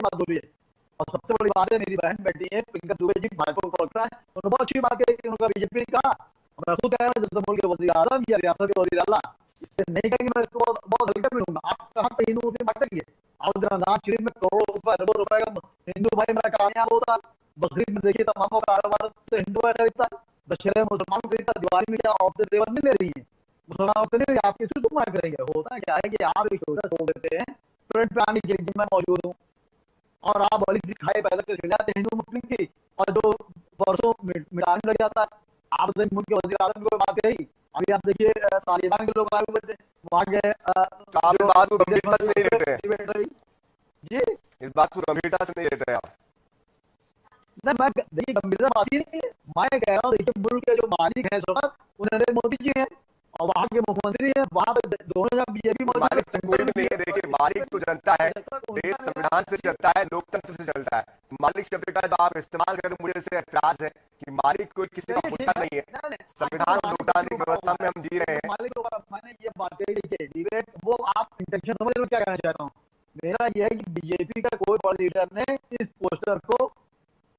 बात बोली है। और सबसे बड़ी बात है, मेरी बहन बेटी है प्रियंका दुबे जी, भाजपा को लगता है उन्होंने बहुत अच्छी बात कही, उनका बीजेपी कहा। मैं खुद कह रहा हूँ जैसे मुल्क के वजीर आजम या रियासत के वजीर अला, इससे नहीं कहेंगे, मैं इसको बहुत हल्के में लूंगा। आप कहाँ पे हिंदू मुस्लिम बांटेंगे? आप रमजान शरीफ में करोड़ों रुपए अरबों रुपए का हिंदू भाई मेरा कामयाब होता, बकरीद में देखिए तमाम कारोबार तो हिंदू भाई खरीदता, दशहरे में मुसलमान खरीदता, दिवाली में क्या औरतें देवर नहीं ले रही है, मुसलमान औरतें नहीं, आप किसी को मार करेंगे? होता है क्या है कि आप एक छोटा छोड़ देते हैं फ्रंट पे आने के लिए, मैं मौजूद हूँ, और आप बड़ी दिखाई पैदा कर जाते हिंदू मुस्लिम की, और जो परसों मिटाने लग जाता है। आप मुल्क के वजीर आजम को बात कही, अभी आप देखिए तालिबान के लोग आए हुए थे वहां के, तो आप इस जो बात को विदेश गंभीरता से मंत्री नहीं लेते हैं? बैठ रही जी। इस बात को गंभीरता से नहीं लेते हैं आप? नहीं, मैं देखिए गंभीरता बात ही नहीं है, मैं कह रहा हूँ देखिए मुल्क के जो मालिक है इस वक्त वो नरेंद्र मोदी जी हैं, और वहाँ के मुख्यमंत्री हैं, वहाँ पे दोनों जगह बीजेपी मौजूद है, मालिक तो कोई सेंटर भी में भी नहीं है। देखिए, मालिक तो जनता है, देश है। संविधान से चलता है, लोकतंत्र से चलता है। मालिक शब्द का जब आप इस्तेमाल करें, मुझे इससे ऐतराज है कि मालिक कोई किसी का चलिए होता ठीक है, नहीं है। नहीं, नहीं, संविधान और मालिक लोकतांत्रिक क्यों बड़ा व्यवस्था हुआ में है? हम जी रहे हैं। मालिक को मैंने ये बात कही, देखिए डिबेट वो आप इंटेंशन समझ लो क्या कहना चाहता हूँ। मेरा ये है कि बीजेपी का कोई बड़ा लीडर ने इस पोस्टर को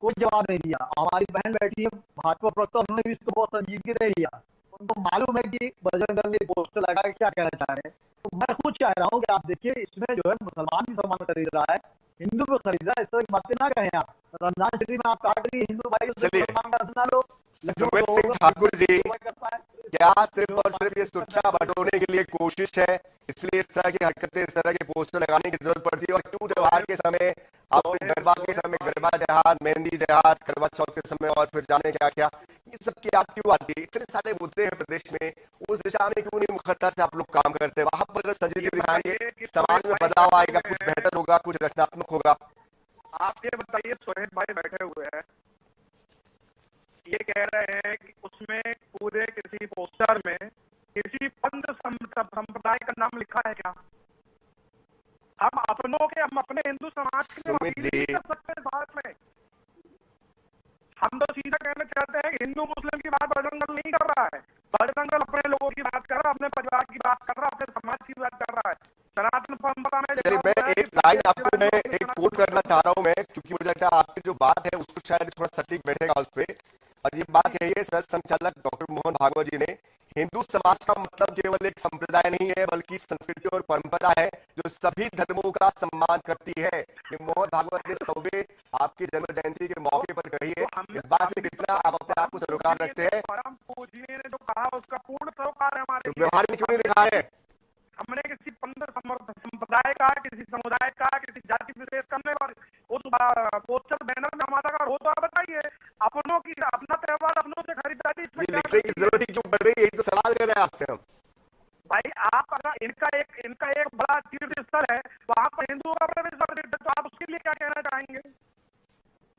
कोई जवाब नहीं दिया। हमारी बहन बैठी है भाजपा प्रवक्ता, उन्होंने भी इसको बहुत संजीदगी से लिया, उनको मालूम है कि बजरंग दल ने पोस्टर लगा के क्या कहना चाह रहे हैं। तो मैं खुद चाह रहा हूँ कि आप देखिए इसमें जो है मुसलमान भी सामान खरीद रहा है, हिंदू भी खरीद रहा है, इस तरह की बातें ना कहें आप। रमजान शरीफ में आप काट रही हिंदू भाई से चलिए, मुसलमान का ना लो, सुमित लखनऊ सिंह ठाकुर जी, करता है, क्या सिर्फ और सिर्फ ये सुर्खियां बटोरने के लिए कोशिश है, इसलिए इस तरह की हरकतें, इस तरह के पोस्टर लगाने की जरूरत पड़ती है? और क्यों त्योहार के समय आपको गरबा के समय गरबा जहाज, मेहंदी जहाज, करवा चौथ के समय और फिर जाने क्या क्या, ये सब की याद क्यों आती है? इतने सारे मुद्दे हैं प्रदेश में, उस दिशा में क्यों नहीं मुखरता से आप लोग काम करते हैं? वहां पर अगर संजीदगी दिखाएंगे, समाज में बदलाव आएगा, कुछ बेहतर होगा, कुछ रचनात्मक होगा। आप ये बताइए, सोहेब भाई बैठे हुए हैं, ये कह रहे हैं कि उसमें पूरे किसी पोस्टर में किसी पंथ संप्रदाय का नाम लिखा है क्या? हम अपनों के, हम अपने हिंदू समाज के लिए सुमित अपील जी, नहीं कर सकते भारत में। हम तो सीधा कहना चाहते हैं कि हिंदू मुस्लिम की बात बजरंग दल नहीं कर रहा है। बजरंग दल अपने लोगों की बात कर रहा है, अपने परिवार की बात कर रहा है, अपने समाज की बात कर रहा है। सनातन परंपरा में चलिए, मैं एक लाइन आपको मैं एक कोट करना चाह रहा हूं मैं, क्योंकि मुझे लगता है आपकी जो बात है उसको शायद थोड़ा सटीक बैठेगा उस पर। और ये बात कही है सर संचालक डॉक्टर मोहन भागवत जी ने, हिंदू समाज का मतलब केवल एक संप्रदाय नहीं है, बल्कि संस्कृति और परंपरा है जो सभी धर्मों का सम्मान करती है। ये मोहन भागवत ने 100वें आपकी जन्म जयंती के मौके पर कही है। इस बात से कितना आप अपने आप को सरोकार रखते हैं? परम पूजनीय ने जो कहा उसका पूर्ण सरोकार है हमारे तो लिए। व्यवहार में क्यों नहीं दिखा रहे? हमने किसी पंथ संप्रदाय का, किसी समुदाय का, किसी जाति विशेष करने वाले उस पोस्टर बैनर में हमारा अगर हो तो आप बताइए। अपनों की, अपना त्योहार अपनों से खरीदारी, इसमें ये क्या लिखने की जरूरत ही क्यों पड़ रही है? यही तो सवाल कर रहे हैं आपसे हम। भाई? आप अगर इनका एक बड़ा तीर्थ स्थल है, वहां पर हिंदुओं का प्रवेश वर्जित है, तो आप उसके लिए क्या कहना चाहेंगे?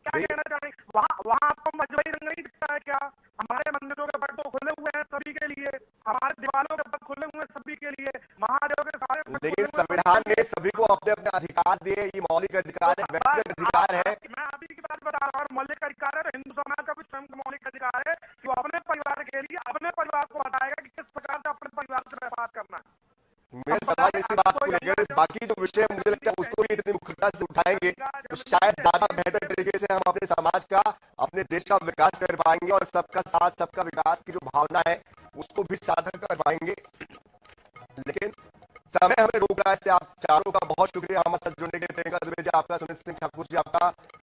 क्या कहना चाहेंगे? वहाँ आपको मजहबी रंग नहीं दिखता है क्या? हमारे मंदिरों के पट तो खुले हुए हैं सभी के लिए, हमारे दीवारों के पट खुले हुए हैं सभी के लिए, महादेव के सारे पट देखिए, खुले हुए हैं संविधान सभी के ने लिए। सभी को अपने अपने अधिकार दिए, ये मौलिक अधिकार है, व्यक्तिगत अधिकार है। मैं अभी की बात बता रहा हूँ, मौलिक अधिकार है, हिंदू समाज का भी स्वयं का मौलिक अधिकार है कि वो अपने परिवार के लिए अपने परिवार को बताएगा कि किस प्रकार से अपने परिवार से व्यवहार करना है। मेरा सवाल इसी बात को लेकर, बाकी जो विषय मुझे लगता है उसको भी इतनी मुखरता से उठाएंगे तो शायद ज्यादा बेहतर तरीके से हम अपने समाज का, अपने देश का विकास कर पाएंगे, और सबका साथ सबका विकास की जो भावना है उसको भी साधन कर पाएंगे। लेकिन समय हमें रोक रहा है, इसलिए आप चारों का बहुत शुक्रिया हमारे साथ जुड़ने के लिए। प्रियंका दुबे जी आपका, सुमित सिंह ठाकुर जी आपका,